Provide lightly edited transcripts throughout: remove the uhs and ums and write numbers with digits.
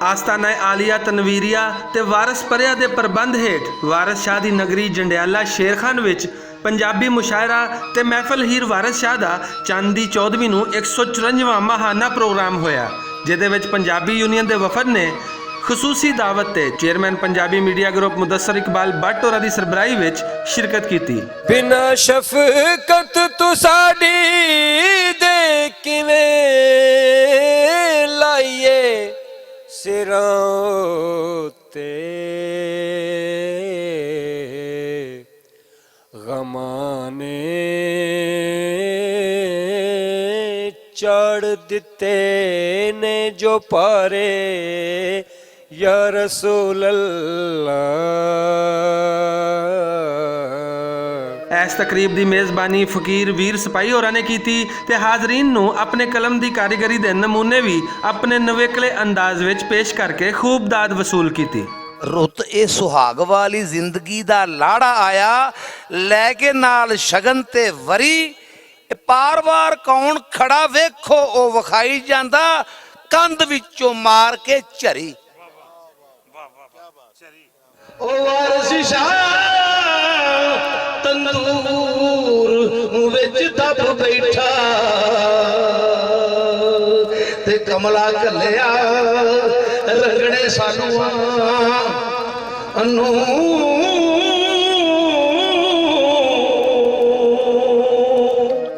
ਆਸਤਾਨਾ ਆਲੀਆ ਤਨਵੀਰੀਆ ਤੇ ਵਾਰਿਸ ਪਰਿਆ ਦੇ ਪ੍ਰਬੰਧ ਹੇਠ ਵਾਰਿਸ ਸ਼ਾਹ ਦੀ ਨਗਰੀ ਜੰਡਿਆਲਾ ਸ਼ੇਰਖਾਨ ਵਿੱਚ ਪੰਜਾਬੀ ਮੁਸ਼ਾਇਰਾ ਤੇ ਮਹਿਫਲ ਹੀਰ ਵਾਰਿਸ ਸ਼ਾਹ ਦਾ ਚੰਦ ਦੀ 14ਵੀਂ ਨੂੰ 154ਵਾਂ ਮਾਹਾਨਾ ਪ੍ਰੋਗਰਾਮ ਹੋਇਆ, ਜਿਹਦੇ ਵਿੱਚ ਪੰਜਾਬੀ ਯੂਨੀਅਨ ਦੇ ਵਫਦ ਨੇ ਖਸੂਸੀ ਦਾਵਤ ਤੇ chairman Punjabi media group Mudassar Iqbal Butt ਹੋਰਾਂ ਦੀ ਸਰਬਰਾਹੀ ਵਿੱਚ ਸ਼ਿਰਕਤ ਕੀਤੀ। ਬਿਨਾ ਸ਼ਫਕਤ ਤੂੰ ਸਾਡੀ ਦੇ ਕਿਵੇਂ ਲਾਈਏ ਸਿਰਾਂ ਉੱਤੇ ਗਮਾਂ ਨੇ ਚੜ ਦਿੱਤੇ ਨੇ ਜੋ ਪਾਰੇ या रसूल अल्लाह। इस तकरीब की मेज़बानी फकीर वीर सिपाही होरां ने की ते हाज़रीन नूं अपने कलम की कारीगरी के नमूने भी अपने नवेकले अंदाज विच पेश करके खूब दाद वसूल की। रुत ए सुहाग वाली जिंदगी दा लाड़ा आया लैके नाल शगन ते वरी पार वार कौन खड़ा वेखो ओ विखाई जांदा कंध विचों मार के झरी। ओ वारिस शाह तंदूर विच दब बैठा ते कमला कलिया रंगने सानू अनू।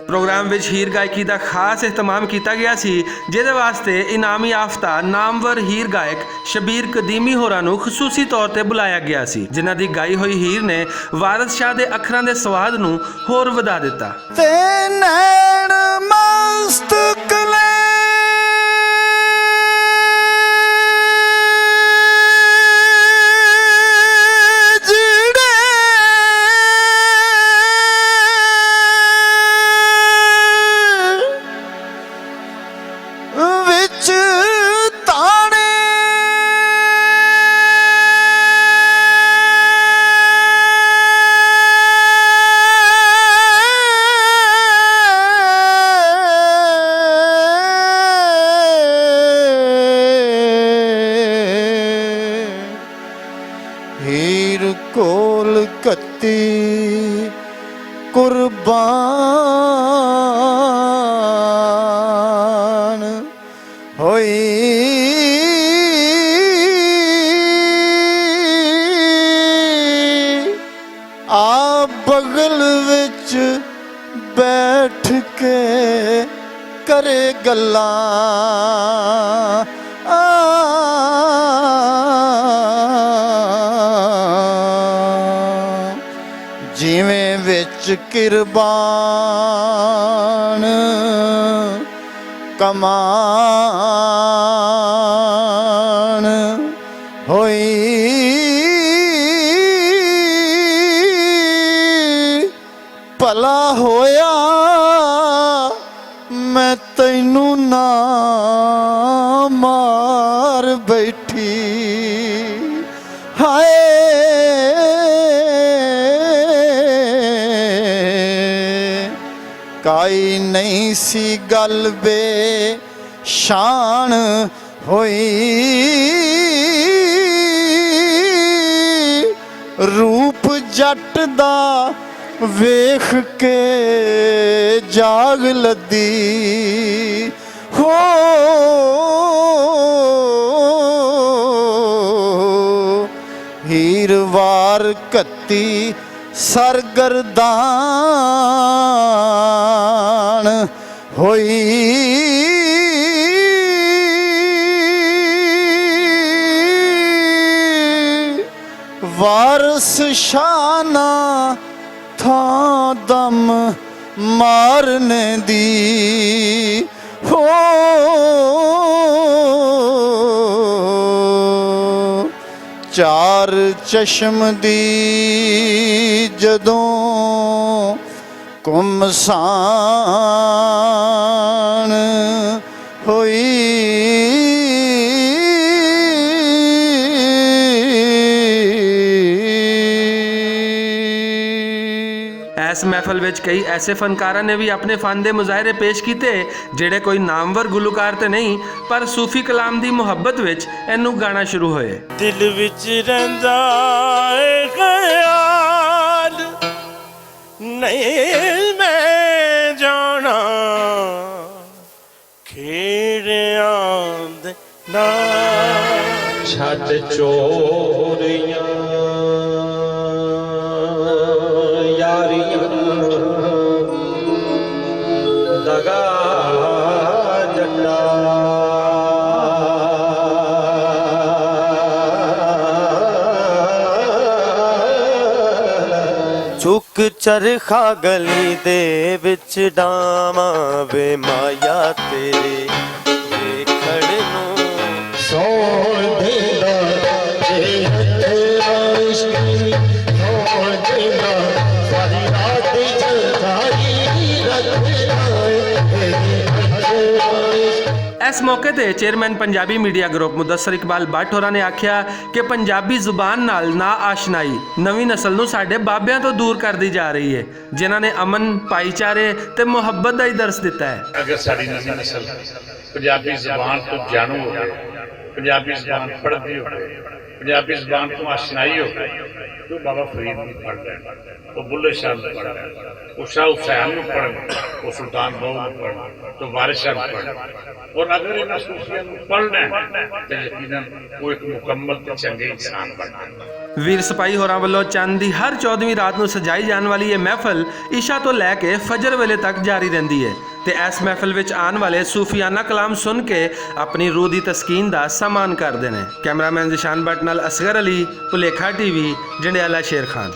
प्रोग्राम विच हीर गायकी का खास एहतमाम किया गया सी, जिहदे वास्ते इनामी याफ्ता नामवर हीर गायक शबीर कदीमी होरां नूं खसूसी तौर पर बुलाया गया सी, जिन्हां दी गाई हुई हीर ने वारिस शाह दे अखरां दे स्वाद नूं होर वधा दिता। ते नैण मस्त कले हीर कोल कत्ती कुर्बान होई आ बगल विच बैठ के करे गल्लां जिवें विच किरबान कमान होई भला होया मैं तैनू ना मार बैठी हाय काई नहीं सी गल बे शान होई रूप जट दा वेख के जाग लदी हो हीर वार कत्ती सरगरदान होई वारिस शाना था दम मारने दी हो चार चश्म दी जदों कुमसान होई ਇਸ ਮਹਿਫਲ ਵਿੱਚ ਕਈ ਐਸੇ ਫਨਕਾਰਾਂ ਨੇ ਵੀ ਆਪਣੇ ਫਨ ਦੇ ਮੁਜ਼ਾਹਰੇ ਪੇਸ਼ ਕੀਤੇ ਜਿਹੜੇ ਕੋਈ ਨਾਮਵਰ ਗੁਲੂਕਾਰ ਤੇ ਨਹੀਂ, ਪਰ ਸੂਫੀ ਕਲਾਮ ਦੀ ਮੁਹੱਬਤ ਵਿੱਚ ਇਹਨੂੰ ਗਾਣਾ ਸ਼ੁਰੂ ਹੋਏ। ਦਿਲ ਵਿੱਚ ਰਹਿੰਦਾ ਏ ਖਿਆਲ ਨਹੀਂ ਮੈਂ ਜਾਣਾ ਖੇੜਿਆਂ ਦੇ ਨਾਲ ਛੱਡ ਚੋਰੀਆਂ ਯਾਰੀਆਂ ਦਗਾ ਜੱਟਾ ਚੁੱਕ ਚਰਖਾ ਗਲੀ ਦੇ ਵਿੱਚ ਡਾਵਾਂ ਵੇ ਮਾਇਆ ਤੇਰੇ ਵੇਖਣ ਨੂੰ ਸੋਣ ਦੇਦਾ ਜੇ ਤੇਰਾ ਇਸ਼ਕ ਸੋਣ ਦੇਦਾ ਸਾਰੀ ਰਾਤ ਜਗਾਈ ਰੱਖਦਾ ਇਸ ਮੌਕੇ ਤੇ chairman Punjabi media group Mudassar Iqbal Bhatt ਹੋਰਾਂ ਨੇ ਆਖਿਆ ਕਿ ਪੰਜਾਬੀ ਜ਼ੁਬਾਨ ਨਾਲ ਨਾ ਆਸ਼ਨਾਈ ਨਵੀਂ ਨਸਲ ਨੂੰ ਸਾਡੇ ਬਾਬਿਆਂ ਤੋਂ ਦੂਰ ਕਰਦੀ ਜਾ ਰਹੀ ਹੈ, ਜਿਨ੍ਹਾਂ ਨੇ ਅਮਨ, ਭਾਈਚਾਰੇ ਤੇ ਮੁਹੱਬਤ ਦਾ ਹੀ ਦਰਸ ਦਿੱਤਾ ਹੈ। अगर साड़ी नवी नस्ल पंजाबी जबान तो जानू हो, पंजाबी जबान पढ़ती हो, पंजाबी जबान तो आशनाई हो, तो बाबा फरीद भी पढ़ रहे, वो बुल्ले शाह भी पढ़ रहे, वो शाह हुसैन भी पढ़, वो सुल्तान बहु भी पढ़, तो वारिस शाह भी पढ़। और अगर इन सूफियों को पढ़ना है तो यकीनन वो एक मुकम्मल ते चंगे इंसान बनना। ਵੀਰ ਸਿਪਾਹੀ ਹੋਰਾਂ ਵੱਲੋਂ ਚੰਦ ਦੀ ਹਰ 14ਵੀਂ ਰਾਤ ਨੂੰ ਸਜਾਈ ਜਾਣ ਵਾਲੀ ਇਹ ਮਹਿਫਲ ਇਸ਼ਾ ਤੋਂ ਲੈ ਕੇ ਫਜਰ ਵੇਲੇ ਤੱਕ ਜਾਰੀ ਰਹਿੰਦੀ ਹੈ ਤੇ ਇਸ ਮਹਿਫਲ ਵਿੱਚ ਆਉਣ ਵਾਲੇ ਸੂਫੀਆਨਾ ਕਲਾਮ ਸੁਣ ਕੇ ਆਪਣੀ ਰੂਹ ਦੀ ਤਸਕੀਨ ਦਾ ਸਾਮਾਨ ਕਰਦੇ ਨੇ। ਕੈਮਰਾਮੈਨ ਜ਼ਿਸ਼ਾਨ ਭੱਟ ਨਾਲ ਅਸਗਰ ਅਲੀ, ਭੁਲੇਖਾ ਟੀਵੀ, ਜੰਡਿਆਲਾ ਸ਼ੇਰ ਖਾਨ।